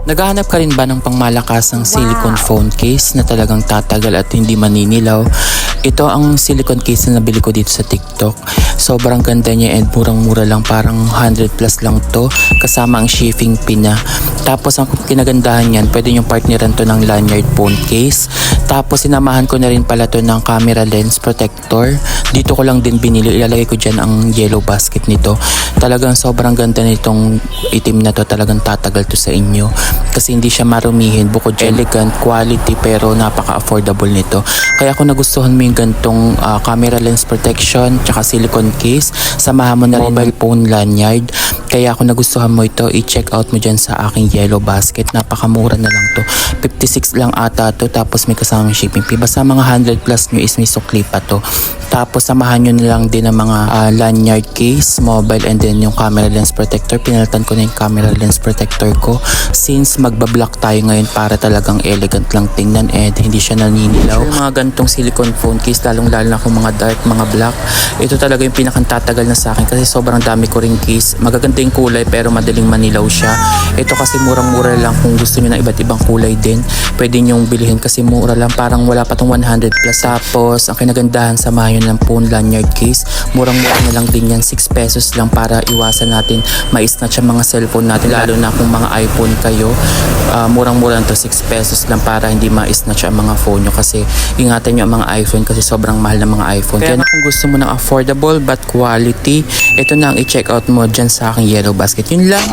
Naghahanap ka rin ba ng pangmalakasang silicone phone case na talagang tatagal at hindi maninilaw? Ito ang silicone case na nabili ko dito sa TikTok. Sobrang ganda niya and murang-mura lang, parang 100 plus lang to kasama ang shipping fee na. Tapos ang kinagandahan niyan, pwede yung partneran to ng lanyard phone case. Tapos sinamahan ko na rin pala to ng camera lens protector. Dito ko lang din binili, ilalagay ko dyan ang yellow basket nito. Talagang sobrang ganda nitong itim na to, talagang tatagal to sa inyo. Kasi hindi siya marumihin, bukod elegant, quality, pero napaka-affordable nito. Kaya kung nagustuhan mo yung gantong camera lens protection, tsaka silicone case, samahan mo na rin mobile phone lanyard. Kaya kung nagustuhan mo ito, i-check out mo dyan sa aking yellow basket. Napakamura na lang to. 56 lang ata to, tapos may kasamang shipping fee. Basta mga 100 plus nyo is may sukli pa to. Tapos samahan nyo na lang din ang mga lanyard case, mobile, and then yung camera lens protector. Pinalitan ko na yung camera lens protector ko. Since magbablock tayo ngayon para talagang elegant lang tingnan and hindi siya naninilaw. Yung mga gantong silicone phone case, lalong-lalo na kung mga dark, mga black, ito talaga yung pinakantatagal na sa akin kasi sobrang dami ko ring case. Magaganda yung kulay pero madaling manilaw siya. Ito kasi murang-mura lang, kung gusto nyo ng iba't ibang kulay din, pwede nyong bilhin kasi mura lang, parang wala pa tong 100 plus. Tapos ang kinagandahan, samahan yun ng phone lanyard case, murang-mura na lang din yan, 6 pesos lang para iwasan natin ma-snatch ang mga cellphone natin, lalo na kung mga iPhone kayo. Murang-mura to, 6 pesos lang para hindi ma-snatch ang mga phone nyo, kasi ingatan nyo ang mga iPhone kasi sobrang mahal ng mga iPhone. Kaya kung gusto mo ng affordable but quality, ito na ang i-check out mo dyan sa aking yellow basket. Yun lang.